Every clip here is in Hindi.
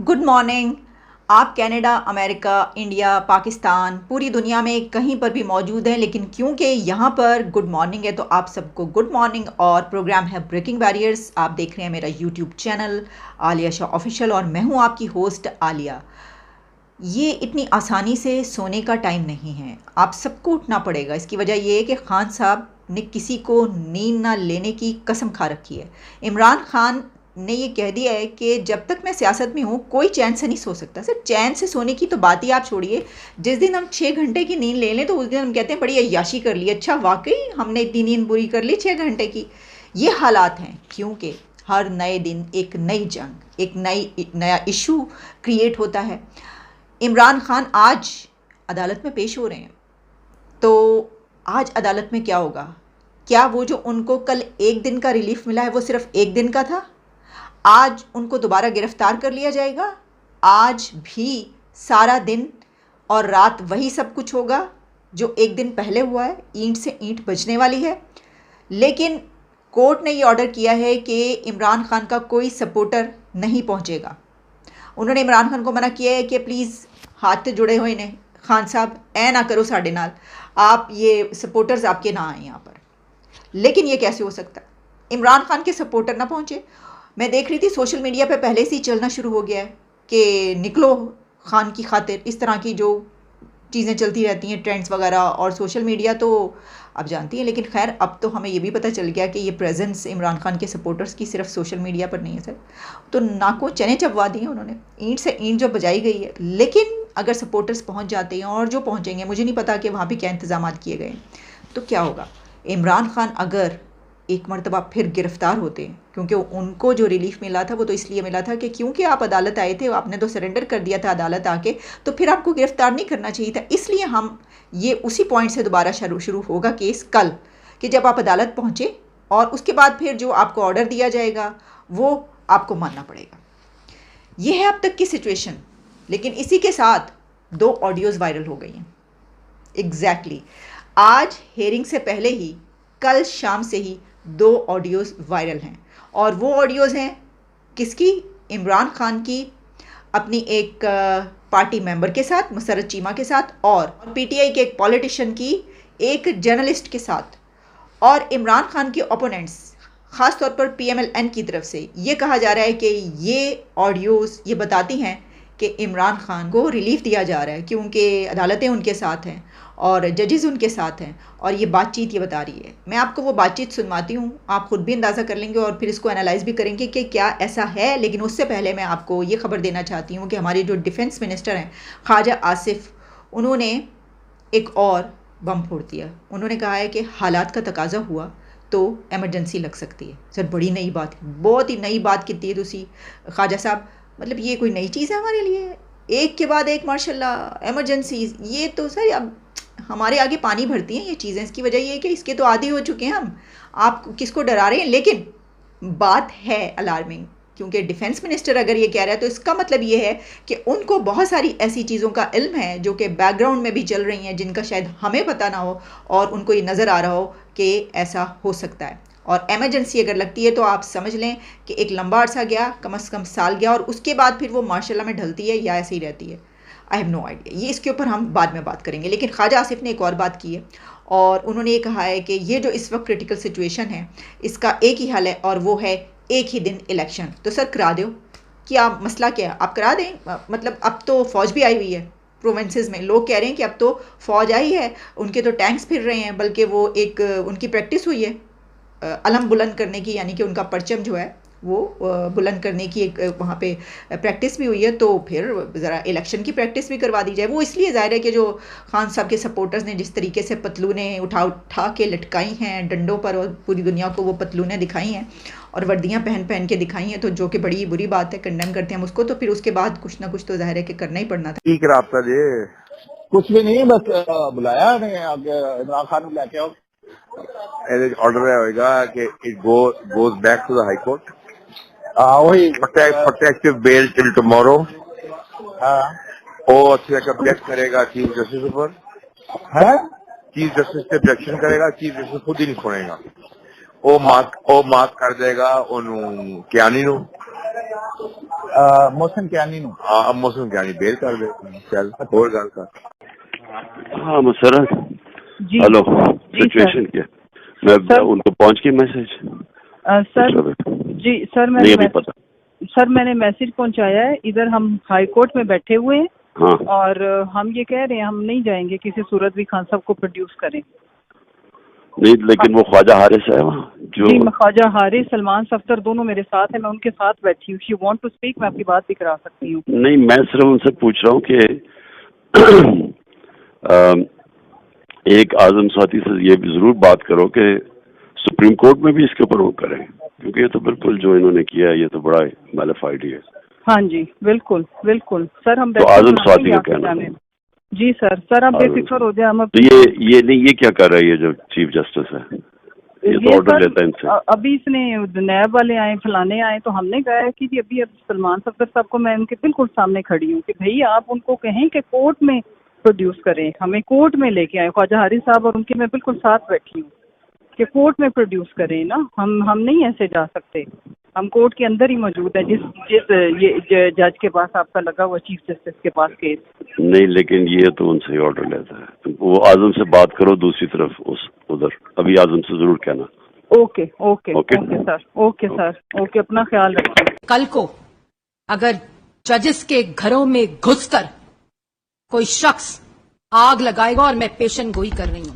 Good morning. आप कनाडा, अमेरिका, इंडिया, पाकिस्तान, पूरी दुनिया में कहीं पर भी मौजूद हैं, लेकिन क्योंकि यहाँ पर गुड मॉर्निंग है तो आप सबको गुड मॉर्निंग। और प्रोग्राम है ब्रेकिंग बैरियर्स। आप देख रहे हैं मेरा YouTube channel Alia Shah official और मैं हूँ आपकी होस्ट आलिया। ये इतनी आसानी से सोने का टाइम नहीं है, आप सबको उठना पड़ेगा। इसकी वजह ये है कि खान साहब ने किसी को नींद ना लेने की कसम खा रखी है। इमरान खान ने ये कह दिया है कि जब तक मैं सियासत में हूँ कोई चैन से नहीं सो सकता। सर, चैन से सोने की तो बात ही आप छोड़िए। जिस दिन हम 6 घंटे की नींद ले लें तो उस दिन हम कहते हैं बड़ी अय्याशी कर ली। अच्छा, वाकई हमने इतनी नींद पूरी कर ली 6 घंटे की। ये हालात हैं क्योंकि हर नए दिन एक नई जंग, एक नया इशू क्रिएट होता है। इमरान खान आज अदालत में पेश हो रहे हैं, तो आज अदालत में क्या होगा? क्या वो जो उनको कल एक दिन का रिलीफ मिला है वो सिर्फ एक दिन का था? आज उनको दोबारा गिरफ्तार कर लिया जाएगा? आज भी सारा दिन और रात वही सब कुछ होगा जो एक दिन पहले हुआ है? ईंट से ईंट बजने वाली है। लेकिन कोर्ट ने ये ऑर्डर किया है कि इमरान खान का कोई सपोर्टर नहीं पहुंचेगा। उन्होंने इमरान खान को मना किया है कि प्लीज़ हाथ तो जुड़े हुए ने खान साहब, ऐ ना करो साढ़े नाल, आप ये सपोर्टर्स आपके ना आए यहाँ पर। लेकिन ये कैसे हो सकता है इमरान खान के सपोर्टर ना पहुँचे? मैं देख रही थी सोशल मीडिया पे पहले से ही चलना शुरू हो गया है कि निकलो खान की खातिर, इस तरह की जो चीज़ें चलती रहती हैं, ट्रेंड्स वगैरह। और सोशल मीडिया तो आप जानती हैं, लेकिन खैर अब तो हमें ये भी पता चल गया कि ये प्रेजेंस इमरान खान के सपोर्टर्स की सिर्फ सोशल मीडिया पर नहीं है सर। तो नाको चने चबवा दिए उन्होंने, ईंट से ईंट जो बजाई गई है। लेकिन अगर सपोर्टर्स पहुंच जाते हैं, और जो पहुंचेंगे, मुझे नहीं पता कि वहाँ भी क्या इंतजाम किए गए, तो क्या होगा? इमरान खान अगर एक मरतबा फिर गिरफ़्तार होते हैं, क्योंकि उनको जो रिलीफ मिला था वो तो इसलिए मिला था कि क्योंकि आप अदालत आए थे, आपने तो सरेंडर कर दिया था अदालत आके, तो फिर आपको गिरफ़्तार नहीं करना चाहिए था। इसलिए हम ये उसी पॉइंट से दोबारा शुरू होगा केस कल, कि जब आप अदालत पहुँचे और उसके बाद फिर जो आपको ऑर्डर दिया जाएगा वो आपको मानना पड़ेगा। ये है अब तक की सिचुएशन। लेकिन इसी के साथ 2 ऑडियोज़ वायरल हो गई हैं। एग्जैक्टली आज हेयरिंग से पहले ही, कल शाम से ही 2 ऑडियोज़ वायरल हैं। और वो ऑडियोज़ हैं किसकी? इमरान खान की अपनी एक पार्टी मेंबर के साथ, मसरत चीमा के साथ, और पीटीआई के एक पॉलिटिशियन की एक जर्नलिस्ट के साथ। और इमरान खान के ओपोनेंट्स, ख़ास तौर पर पीएमएलएन की तरफ से ये कहा जा रहा है कि ये ऑडियोज़ ये बताती हैं कि इमरान खान को रिलीफ दिया जा रहा है क्योंकि अदालतें उनके साथ हैं और जजेस उनके साथ हैं। और ये बातचीत ये बता रही है। मैं आपको वो बातचीत सुनवाती हूँ, आप ख़ुद भी अंदाज़ा कर लेंगे और फिर इसको एनालाइज़ भी करेंगे कि क्या ऐसा है। लेकिन उससे पहले मैं आपको ये खबर देना चाहती हूँ कि हमारे जो डिफेंस मिनिस्टर हैं ख्वाजा आसिफ, उन्होंने एक और बम फोड़ दिया। उन्होंने कहा है कि हालात का तकाजा हुआ तो एमरजेंसी लग सकती है। सर, बड़ी नई बात, बहुत ही नई बात की थी तुसी ख्वाजा साहब। मतलब ये कोई नई चीज़ है हमारे लिए? एक के बाद एक माशाल्लाह एमरजेंसी। ये तो सर अब हमारे आगे पानी भरती हैं ये चीज़ें। इसकी वजह ये है कि इसके तो आदी हो चुके हैं हम। आप किसको डरा रहे हैं? लेकिन बात है अलार्मिंग, क्योंकि डिफेंस मिनिस्टर अगर ये कह रहा है तो इसका मतलब ये है कि उनको बहुत सारी ऐसी चीज़ों का इल्म है जो कि बैकग्राउंड में भी चल रही हैं, जिनका शायद हमें पता ना हो और उनको ये नज़र आ रहा हो कि ऐसा हो सकता है। और एमरजेंसी अगर लगती है तो आप समझ लें कि एक लंबा अरसा गया, कम से कम साल गया, और उसके बाद फिर वो मार्शल में ढलती है या ऐसे ही रहती है। आई हैव नो आइडिया, ये इसके ऊपर हम बाद में बात करेंगे। लेकिन ख्वाजा आसिफ ने एक और बात की है और उन्होंने ये कहा है कि ये जो इस वक्त क्रिटिकल सिचुएशन है इसका एक ही हल है और वो है एक ही दिन इलेक्शन। तो सर करा दो, क्या मसला क्या है? आप करा दें। मतलब अब तो फ़ौज भी आई हुई है प्रोविंसेस में। लोग कह रहे हैं कि अब तो फ़ौज आई है, उनके तो टैंक्स फिर रहे हैं, बल्कि वो एक उनकी प्रैक्टिस हुई है अलम बुलंद करने की, यानी कि उनका परचम जो है वो बुलंद करने की एक वहाँ पे प्रैक्टिस भी हुई है। तो फिर ज़रा इलेक्शन की प्रैक्टिस भी करवा दी जाए। वो इसलिए ज़ाहिर है कि जो खान साहब के सपोर्टर्स ने जिस तरीके से पतलूनें उठा उठा के लटकाई हैं डंडों पर और पूरी दुनिया को वो पतलूनें दिखाई हैं और वर्दियाँ पहन पहन के दिखाई हैं, तो जो कि बड़ी बुरी बात है, कंडेम करते हैं हम उसको। तो फिर उसके बाद कुछ ना कुछ तो ज़ाहिर है कि करना ही पड़ना था। ठीक रास्ता जे कुछ भी नहीं, बस बुलाया ने इमरान खान को लेके आओ। ऑर्डर होएगा कि it goes back to the high court, वही प्रोटेक्टिव बेल टिल टुमारो। हाँ वो अच्छे से ऑब्जेक्ट करेगा चीफ जस्टिस ऊपर, है चीफ जस्टिस से ऑब्जेक्शन करेगा, चीफ जस्टिस खुद ही नहीं सुनेगा। वो मार्क कर देगा उन्होंने क्यानी नु मोहसिन कियानी नु अब मौसम क्या नहीं बेर कर दे चल और गल कर हाँ मसरत जी हेलो जी सिचुएशन क्या मैं सर उनको पहुंच गई मैसेज सर जी सर नहीं अभी पता मैंने मैसेज पहुंचाया है। इधर हम हाई कोर्ट में बैठे हुए हैं हाँ और हम ये कह रहे हैं हम नहीं जाएंगे किसी सूरत भी खान साहब को प्रोड्यूस करें। नहीं लेकिन वो ख्वाजा हारिस है वहाँ जो जी मैं ख्वाजा हारिस सलमान सफ्तर दोनों मेरे साथ है, मैं उनके साथ बैठी हूँ। शी वांट टू स्पीक, मैं आपकी बात भी करा सकती हूँ। नहीं मैं सिर्फ उनसे पूछ रहा हूँ कि एक आजम साथी से ये भी जरूर बात करो कि सुप्रीम कोर्ट में भी इसके ऊपर वो करें, क्योंकि ये तो बिल्कुल जो इन्होंने किया है ये तो बड़ा मैलिफाइड है। हाँ जी बिल्कुल बिल्कुल सर, हम तो आजम स्वाति का कहना जी सर आप बेफिक्र हो जाए। हम तो ये नहीं, ये क्या कर रहा है ये जो चीफ जस्टिस है, ये तो ऑर्डर लेता है इनसे। अभी इसने नैब वाले आए, फलाने आए, तो हमने कहा है कि जी अभी सलमान सफदर साहब को मैं उनके बिल्कुल सामने खड़ी हूँ कि भाई आप उनको कहें कि कोर्ट में प्रोड्यूस करें, हमें कोर्ट में लेके आए। ख्वाजा हारिस साहब और उनके मैं बिल्कुल साथ बैठी हूँ कि कोर्ट में प्रोड्यूस करें ना, हम नहीं ऐसे जा सकते, हम कोर्ट के अंदर ही मौजूद है। जिस ये जज के पास आपका लगा हुआ चीफ जस्टिस के पास केस नहीं, लेकिन ये तो उनसे ही ऑर्डर लेता है। वो आजम से बात करो दूसरी तरफ उस उधर, अभी आजम से जरूर कहना। Okay okay okay sir, okay sir, okay, अपना ख्याल रखिए। कल को अगर जजेस के घरों में घुसकर कोई शख्स आग लगाएगा और मैं पेशन गोई कर रही हूं,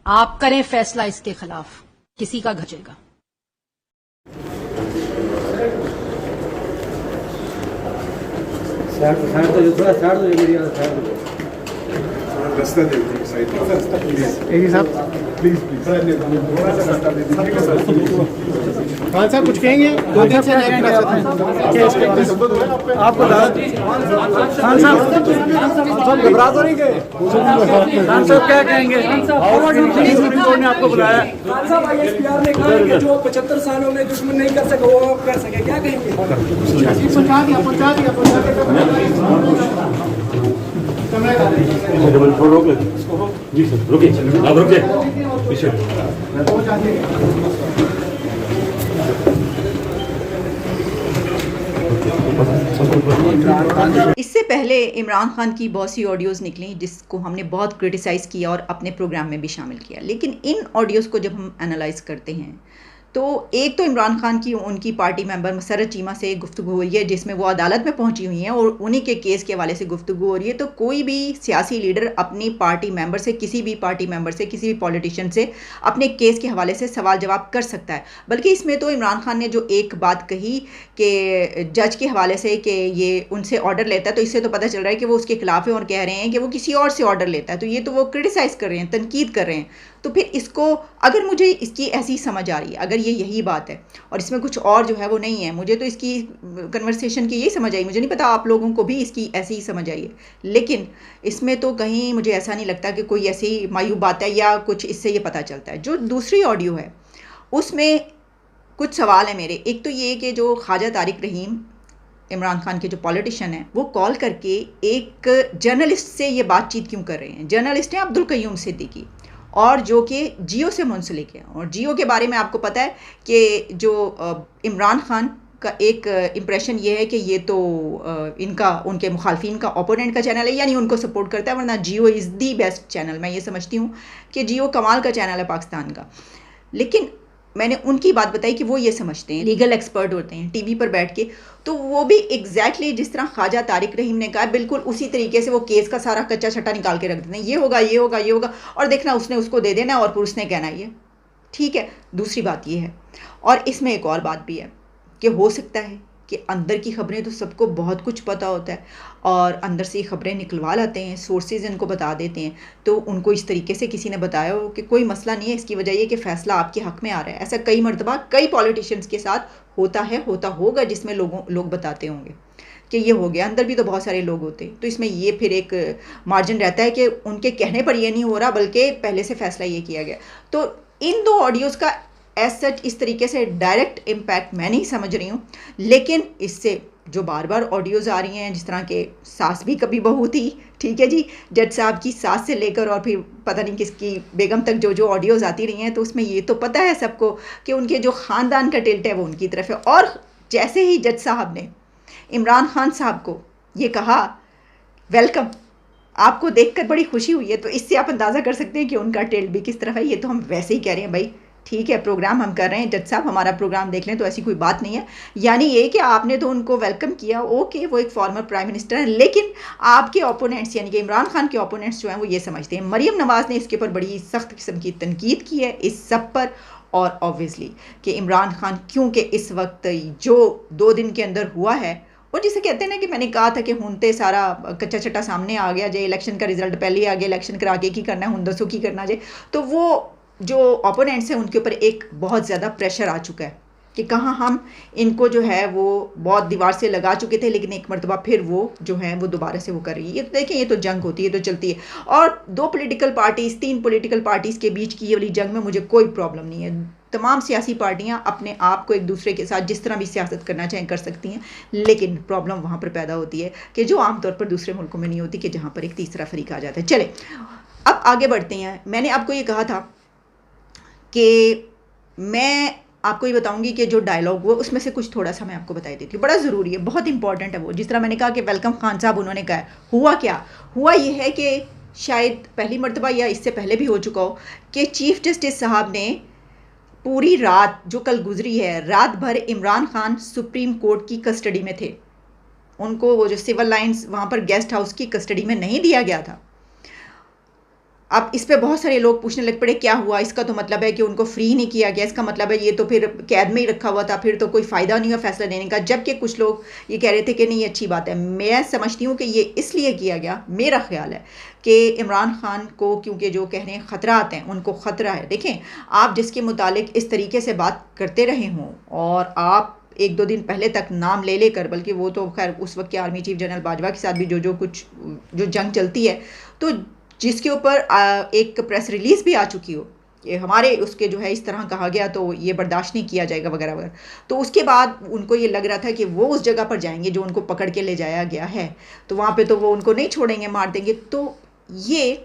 आप करें फैसला इसके खिलाफ, किसी का घचेगा। रास्ता दे दीजिए साइड साहब प्लीज खान साहब कुछ कहेंगे? दो दिन से आपको खान साहब घबरा तो नहीं गए? खान साहब क्या कहेंगे? सुप्रीम कोर्ट ने आपको बुलाया। खान साहब ISPR ने कहा कि जो 75 सालों में दुश्मन नहीं कर सके वो आप कर सके, क्या कहेंगे? पहुंचा जी सर, रुकिए आप रुकिए पीछे। इससे पहले इमरान खान की बहुत सी ऑडियोज़ निकली जिसको हमने बहुत क्रिटिसाइज़ किया और अपने प्रोग्राम में भी शामिल किया, लेकिन इन ऑडियोज़ को जब हम एनालाइज करते हैं तो एक तो इमरान खान की उनकी पार्टी मेंबर मसरत चीमा से गुफ्तगू हो रही है जिसमें वो अदालत में पहुंची हुई हैं और उन्हीं के केस के हवाले से गुफ्तगू हो रही है। तो कोई भी सियासी लीडर अपनी पार्टी मेंबर से, किसी भी पार्टी मेंबर से, किसी भी पॉलिटिशियन से अपने केस के हवाले से सवाल जवाब कर सकता है। बल्कि इसमें तो इमरान खान ने जो एक बात कही कि जज के हवाले से कि ये उनसे ऑर्डर लेता है, तो इससे तो पता चल रहा है कि वो उसके खिलाफ है और कह रहे हैं कि वो किसी और से ऑर्डर लेता है। तो ये तो वो क्रिटिसाइज़ कर रहे हैं, तनकीद कर रहे हैं। तो फिर इसको, अगर मुझे इसकी ऐसी समझ आ रही है, अगर ये यही बात है और इसमें कुछ और जो है वो नहीं है, मुझे तो इसकी कन्वर्सेशन की यही समझ आई, मुझे नहीं पता आप लोगों को भी इसकी ऐसी ही समझ आई है, लेकिन इसमें तो कहीं मुझे ऐसा नहीं लगता कि कोई ऐसी मायूब बात है या कुछ इससे ये पता चलता है। जो दूसरी ऑडियो है उसमें कुछ सवाल है मेरे। एक तो ये कि जो ख्वाजा तारिक रहीम इमरान खान के जो पॉलिटिशियन हैं वो कॉल करके एक जर्नलिस्ट से ये बातचीत क्यों कर रहे हैं। जर्नलिस्ट हैं अब्दुल कय्यूम सिद्दीकी और जो कि जियो से मुंसलिक है, और जियो के बारे में आपको पता है कि जो इमरान खान का एक इम्प्रेशन ये है कि ये तो इनका, उनके मुखालफिन का, ओपोनेंट का चैनल है, यानी उनको सपोर्ट करता है, वरना जियो इज़ दी बेस्ट चैनल। मैं ये समझती हूँ कि जियो कमाल का चैनल है पाकिस्तान का। लेकिन मैंने उनकी बात बताई कि वो ये समझते हैं, लीगल एक्सपर्ट होते हैं टीवी पर बैठ के, तो वो भी एग्जैक्टली जिस तरह ख्वाजा तारिक रहीम ने कहा बिल्कुल उसी तरीके से वो केस का सारा कच्चा छट्टा निकाल के रख देते हैं। ये होगा, ये होगा, ये होगा, और देखना उसने उसको दे देना और फिर उसने कहना ये ठीक है। दूसरी बात ये है, और इसमें एक और बात भी है कि हो सकता है कि अंदर की खबरें तो सबको बहुत कुछ पता होता है और अंदर से ये खबरें निकलवा लाते हैं, सोर्सेज इनको बता देते हैं, तो उनको इस तरीके से किसी ने बताया हो कि कोई मसला नहीं है, इसकी वजह ये कि फ़ैसला आपके हक़ में आ रहा है। ऐसा कई मरतबा कई पॉलिटिशियंस के साथ होता है, होता होगा, जिसमें लोग बताते होंगे कि ये हो गया। अंदर भी तो बहुत सारे लोग होते हैं, तो इसमें ये फिर एक मार्जिन रहता है कि उनके कहने पर ये नहीं हो रहा बल्कि पहले से फ़ैसला ये किया गया। तो इन दो ऑडियोज़ का एज सच इस तरीके से डायरेक्ट इम्पैक्ट मैं नहीं समझ रही हूँ, लेकिन इससे जो बार बार ऑडियोज़ आ रही हैं, जिस तरह के सास भी कभी बहू थी, ठीक है जी, जज साहब की सास से लेकर और फिर पता नहीं किसकी बेगम तक जो ऑडियोज़ आती रही हैं, तो उसमें ये तो पता है सबको कि उनके जो ख़ानदान का टिल्ट है वो उनकी तरफ है। और जैसे ही जज साहब ने इमरान खान साहब को ये कहा वेलकम, आपको देखकर बड़ी खुशी हुई है, तो इससे आप अंदाज़ा कर सकते हैं कि उनका टेल भी किस तरफ है। ये तो हम वैसे ही कह रहे हैं भाई, ठीक है प्रोग्राम हम कर रहे हैं, जज साहब हमारा प्रोग्राम देख लें, तो ऐसी कोई बात नहीं है। यानी ये कि आपने तो उनको वेलकम किया, ओके वो एक फॉर्मर प्राइम मिनिस्टर है, लेकिन आपके ओपोनेंट्स यानी कि इमरान खान के ओपोनेंट्स जो हैं वो ये समझते हैं। मरीम नवाज़ ने इसके ऊपर बड़ी सख्त किस्म की तनकीद की है इस सब पर, और ऑब्वियसली कि इमरान खान क्योंकि इस वक्त जो 2 दिन के अंदर हुआ है, और जिसे कहते हैं ना कि मैंने कहा था कि हुनते सारा कच्चा चट्टा सामने आ गया, जे इलेक्शन का रिजल्ट पहले ही आ गया, इलेक्शन करा के की करना है, हुंदसों की करना जे, तो वो जो ओपोनेंट्स हैं उनके ऊपर एक बहुत ज़्यादा प्रेशर आ चुका है कि कहाँ हम इनको जो है वो बहुत दीवार से लगा चुके थे, लेकिन एक मरतबा फिर वो जो है वो दोबारा से वो कर रही है। ये तो देखें, ये तो जंग होती है, तो चलती है। और 2 पॉलिटिकल पार्टीज़ 3 पॉलिटिकल पार्टीज़ के बीच की ये वाली जंग में मुझे कोई प्रॉब्लम नहीं है। तमाम सियासी पार्टियां अपने आप को एक दूसरे के साथ जिस तरह भी सियासत करना चाहें कर सकती हैं, लेकिन प्रॉब्लम वहाँ पर पैदा होती है कि जो आमतौर पर दूसरे मुल्कों में नहीं होती, कि जहाँ पर एक तीसरा फरीक आ जाता है। चले अब आगे बढ़ते हैं। मैंने आपको ये कहा था कि मैं आपको ये बताऊंगी कि जो डायलॉग हुआ उसमें से कुछ थोड़ा सा मैं आपको बता देती हूँ, बड़ा ज़रूरी है, बहुत इंपॉर्टेंट है वो। जिस तरह मैंने कहा कि वेलकम खान साहब उन्होंने कहा, हुआ क्या हुआ, ये है कि शायद पहली मरतबा या इससे पहले भी हो चुका हो कि चीफ जस्टिस साहब ने पूरी रात जो कल गुजरी है, रात भर इमरान खान सुप्रीम कोर्ट की कस्टडी में थे। उनको वो जो सिविल लाइंस वहाँ पर गेस्ट हाउस की कस्टडी में नहीं दिया गया था। अब इस पे बहुत सारे लोग पूछने लग पड़े क्या हुआ, इसका तो मतलब है कि उनको फ्री नहीं किया गया, इसका मतलब है ये तो फिर कैद में ही रखा हुआ था, फिर तो कोई फ़ायदा नहीं हुआ फैसला लेने का। जबकि कुछ लोग ये कह रहे थे कि नहीं अच्छी बात है। मैं समझती हूँ कि ये इसलिए किया गया, मेरा ख्याल है कि इमरान खान को क्योंकि जो कह रहे हैं ख़तरात हैं, उनको ख़तरा है। देखें, आप जिसके मुतालिक इस तरीके से बात करते रहे हों और आप 1-2 दिन पहले तक नाम ले लेकर, बल्कि वो तो खैर उस वक्त के आर्मी चीफ जनरल बाजवा के साथ भी जो कुछ जो जंग चलती है, तो जिसके ऊपर एक प्रेस रिलीज़ भी आ चुकी हो कि हमारे उसके जो है इस तरह कहा गया तो ये बर्दाश्त नहीं किया जाएगा वगैरह वगैरह, तो उसके बाद उनको ये लग रहा था कि वो उस जगह पर जाएंगे जो उनको पकड़ के ले जाया गया है, तो वहाँ पे तो वो उनको नहीं छोड़ेंगे, मार देंगे। तो ये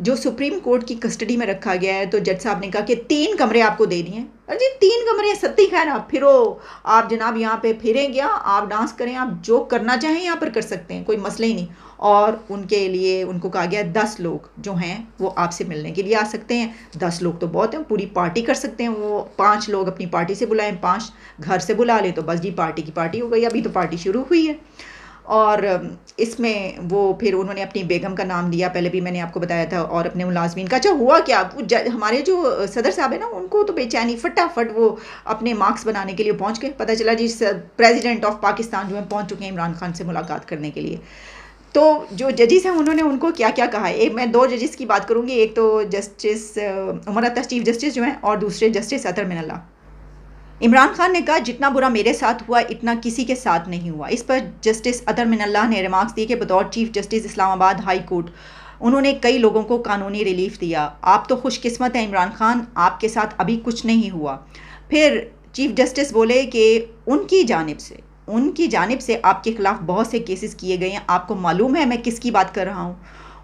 जो सुप्रीम कोर्ट की कस्टडी में रखा गया है, तो जज साहब ने कहा कि 3 कमरे आपको दे दिए। अरे 3 कमरे सत्ती खैर, आप फिरो, आप जनाब यहाँ पे फिरें क्या, आप डांस करें, आप जो करना चाहें यहाँ पर कर सकते हैं, कोई मसला ही नहीं। और उनके लिए उनको कहा गया 10 लोग जो हैं वो आपसे मिलने के लिए आ सकते हैं। 10 लोग तो बहुत हैं, पूरी पार्टी कर सकते हैं वो। 5 लोग अपनी पार्टी से बुलाएं, 5 घर से बुला लें, तो बस जी पार्टी की पार्टी हो गई। अभी तो पार्टी शुरू हुई है। और इसमें वो फिर उन्होंने अपनी बेगम का नाम दिया, पहले भी मैंने आपको बताया था, और अपने मुलाजमीन का। अच्छा हुआ क्या, हमारे जो सदर साहब है ना, उनको तो बेचैनी, फटाफट वो अपने मार्क्स बनाने के लिए पहुंच गए। पता चला जी प्रेसिडेंट ऑफ पाकिस्तान जो है पहुंच चुके हैं इमरान खान से मुलाकात करने के लिए। तो जो जजेस हैं उन्होंने उनको क्या क्या कहा है, एक मैं 2 जजेस की बात करूंगी। एक तो justice Umar Ata chief justice जो हैं, और दूसरे जस्टिस अतर मिनल्ला। इमरान खान ने कहा जितना बुरा मेरे साथ हुआ इतना किसी के साथ नहीं हुआ। इस पर जस्टिस अतर मिनल्ला ने रिमार्क्स दिए कि बतौर chief justice Islamabad high court उन्होंने कई लोगों को कानूनी रिलीफ दिया। आप तो खुशकिस्मत हैं इमरान खान, आपके साथ अभी कुछ नहीं हुआ। फिर चीफ जस्टिस बोले कि उनकी जानिब से आपके खिलाफ बहुत से केसेस किए गए हैं, आपको मालूम है मैं किसकी बात कर रहा हूँ।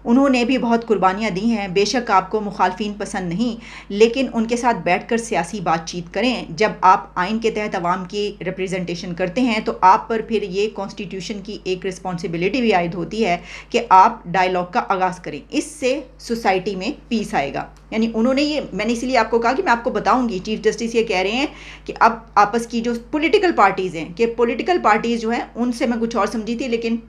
उन्होंने भी बहुत कुर्बानियाँ दी हैं। बेशक आपको मुखालफिन पसंद नहीं, लेकिन उनके साथ बैठकर सियासी बातचीत करें। जब आप आइन के तहत अवाम की रिप्रेजेंटेशन करते हैं तो आप पर फिर ये कॉन्स्टिट्यूशन की एक रिस्पॉन्सिबिलिटी भी आयद होती है कि आप डायलॉग का आगाज़ करें, इससे सोसाइटी में पीस आएगा। यानी उन्होंने ये, मैंने इसीलिए आपको कहा कि मैं आपको बताऊंगी, चीफ जस्टिस ये कह रहे हैं कि अब आपस की जो पॉलिटिकल पार्टीज़ हैं, कि पॉलिटिकल पार्टीज़ जो हैं उनसे मैं कुछ और समझी थी, लेकिन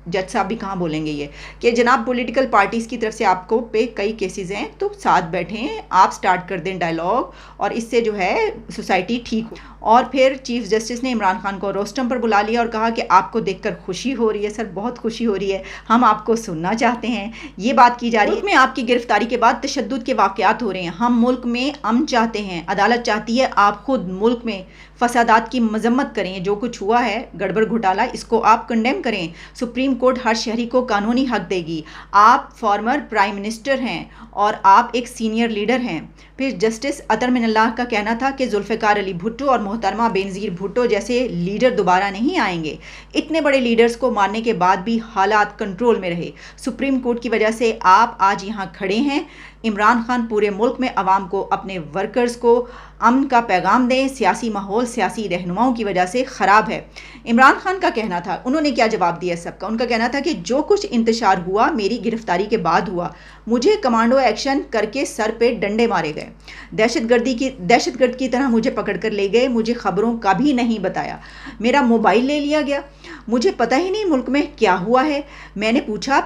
जज साहब भी कहाँ बोलेंगे ये कि जनाब पॉलिटिकल पार्टीज़ की तरफ से आपको पे कई केसेस हैं, तो साथ बैठें, आप स्टार्ट कर दें डायलॉग, और इससे जो है सोसाइटी ठीक हो। और फिर चीफ जस्टिस ने इमरान खान को रोस्टम पर बुला लिया और कहा कि आपको देखकर खुशी हो रही है सर, बहुत खुशी हो रही है, हम आपको सुनना चाहते हैं। ये बात की जा रही है में आपकी गिरफ्तारी के बाद तशद्दुद के वाक़यात हो रहे हैं, हम मुल्क में अमन चाहते हैं, अदालत चाहती है आप खुद मुल्क में फसादात की मजम्मत करें, जो कुछ हुआ है गड़बड़ घोटाला इसको आप कंडेम करें। सुप्रीम कोर्ट हर शहरी को कानूनी हक देगी। आप फॉर्मर प्राइम मिनिस्टर हैं और आप एक सीनियर लीडर हैं। फिर जस्टिस अतर मिनल्ला का कहना था कि जुल्फ़िकार अली भुट्टो और मोहतरमा बेनज़ीर भुट्टो जैसे लीडर दोबारा नहीं आएंगे। इतने बड़े लीडर्स को मारने के बाद भी हालात कंट्रोल में रहे। सुप्रीम कोर्ट की वजह से आप आज यहाँ खड़े हैं। इमरान खान पूरे मुल्क में अवाम को, अपने वर्कर्स को अमन का पैगाम दें। सियासी माहौल सियासी रहनुमाओं की वजह से ख़राब है। इमरान खान का कहना था, उन्होंने क्या जवाब दिया सबका, उनका कहना था कि जो कुछ इंतशार हुआ मेरी गिरफ्तारी के बाद हुआ, मुझे कमांडो एक्शन करके सर पे डंडे मारे गए, दहशतगर्द की तरह मुझे पकड़ कर ले गए, मुझे खबरों का भी नहीं बताया, मेरा मोबाइल ले लिया गया, मुझे पता ही नहीं मुल्क में क्या हुआ है। मैंने पूछा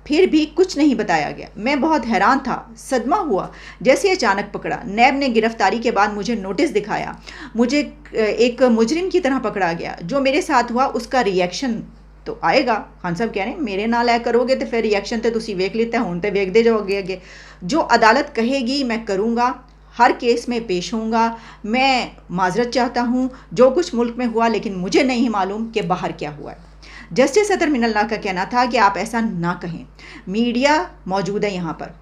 फिर भी कुछ नहीं बताया गया। मैं बहुत हैरान था, सदमा हुआ जैसे अचानक पकड़ा। नैब ने गिरफ्तारी के बाद मुझे नोटिस दिखाया, मुझे एक मुजरिम की तरह पकड़ा गया। जो मेरे साथ हुआ उसका रिएक्शन तो आएगा। खान साहब कह रहे हैं मेरे नाल ऐ करोगे तो फिर रिएक्शन तो तुसी वेख लेते हुण ते वेखदे जाओगे अगे। जो अदालत कहेगी मैं करूँगा, हर केस में पेश होऊंगा। मैं माजरत चाहता हूँ जो कुछ मुल्क में हुआ, लेकिन मुझे नहीं मालूम कि बाहर क्या हुआ है। जस्टिस सदर मिनल्ला का कहना था कि आप ऐसा ना कहें, मीडिया मौजूद है यहाँ पर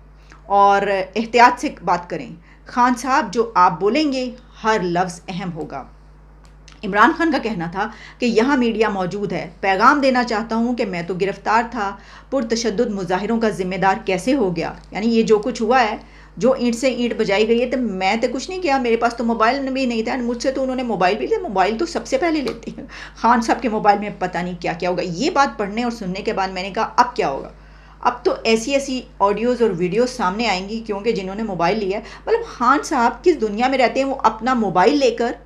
और एहतियात से बात करें। खान साहब जो आप बोलेंगे हर लफ्ज़ अहम होगा। इमरान खान का कहना था कि यहाँ मीडिया मौजूद है, पैगाम देना चाहता हूँ कि मैं तो गिरफ़्तार था, पुरतशद्दुद मुजाहिरों का ज़िम्मेदार कैसे हो गया। यानी ये जो कुछ हुआ है, जो ईंट से ईंट बजाई गई है, तो मैं तो कुछ नहीं किया, मेरे पास तो मोबाइल भी नहीं था, मुझसे तो उन्होंने मोबाइल भी लिया, मोबाइल तो सबसे पहले लेते हैं। खान साहब के मोबाइल में पता नहीं क्या क्या होगा। ये बात पढ़ने और सुनने के बाद मैंने कहा अब क्या होगा। अब तो ऐसी ऑडियोज़ और वीडियोज़ सामने आएंगी, क्योंकि जिन्होंने मोबाइल लिया है, मतलब खान साहब किस दुनिया में रहते हैं, वो अपना मोबाइल लेकर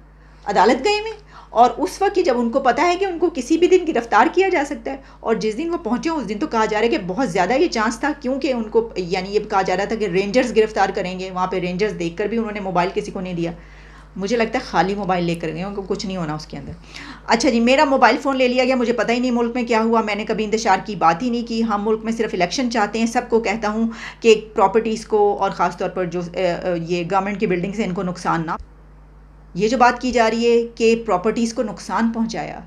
अदालत गए में, और उस वक्त जब उनको पता है कि उनको किसी भी दिन गिरफ्तार किया जा सकता है, और जिस दिन वो पहुंचे उस दिन तो कहा जा रहा है कि बहुत ज़्यादा ये चांस था, क्योंकि उनको यानी ये कहा जा रहा था कि रेंजर्स गिरफ्तार करेंगे। वहाँ पे रेंजर्स देखकर भी उन्होंने मोबाइल किसी को नहीं दिया। मुझे लगता है खाली मोबाइल लेकर गए, उनको कुछ नहीं होना उसके अंदर। अच्छा जी, मेरा मोबाइल फ़ोन ले लिया गया, मुझे पता ही नहीं मुल्क में क्या हुआ, मैंने कभी इंतशार की बात ही नहीं की। हम मुल्क में सिर्फ इलेक्शन चाहते हैं। सबको कहता हूँ कि प्रॉपर्टीज़ को और ख़ास तौर पर जो ये गवर्नमेंट की बिल्डिंग्स हैं इनको नुकसान ना। ये जो बात की जा रही है कि प्रॉपर्टीज़ को नुकसान पहुंचाया,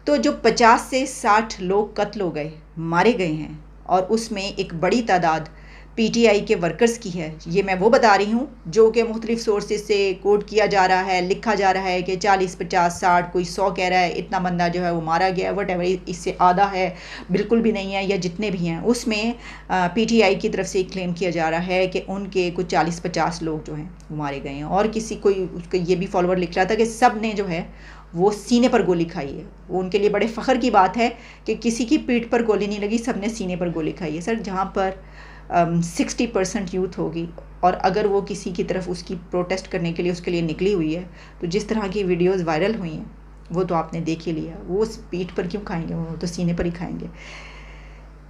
तो जो 50 से 60 लोग कत्ल हो गए, मारे गए हैं, और उसमें एक बड़ी तादाद पीटीआई के वर्कर्स की है। ये मैं वो बता रही हूँ जो कि मुख्तलिफ सोर्सेज से कोट किया जा रहा है, लिखा जा रहा है कि 40, 50, 60, कोई 100 कह रहा है, इतना बंदा जो है वो मारा गया, वट एवर, इससे आधा है, बिल्कुल भी नहीं है, या जितने भी हैं उसमें पीटीआई की तरफ से क्लेम किया जा रहा है कि उनके कुछ 40-50 लोग जो हैं वो मारे गए हैं। और किसी कोई ये भी फॉलोअर लिख रहा था कि सब ने जो है वो सीने पर गोली खाई है। वो उनके लिए बड़े फ़ख्र की बात है कि किसी की पीठ पर गोली नहीं लगी, सब ने सीने पर गोली खाई है। सर, जहाँ पर 60% यूथ होगी, और अगर वो किसी की तरफ उसकी प्रोटेस्ट करने के लिए उसके लिए निकली हुई है, तो जिस तरह की वीडियोस वायरल हुई हैं वो तो आपने देख ही लिया। वो उस पीठ पर क्यों खाएंगे, वो तो सीने पर ही खाएंगे।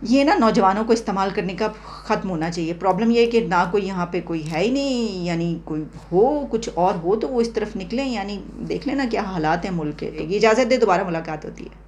ये ना नौजवानों को इस्तेमाल करने का ख़त्म होना चाहिए। प्रॉब्लम ये है कि ना कोई यहाँ पे कोई है ही नहीं, यानी कोई हो कुछ और हो तो वो इस तरफ निकलें। यानी देख लेना क्या हालात हैं मुल्क के। इजाज़त दे, दोबारा मुलाकात होती है।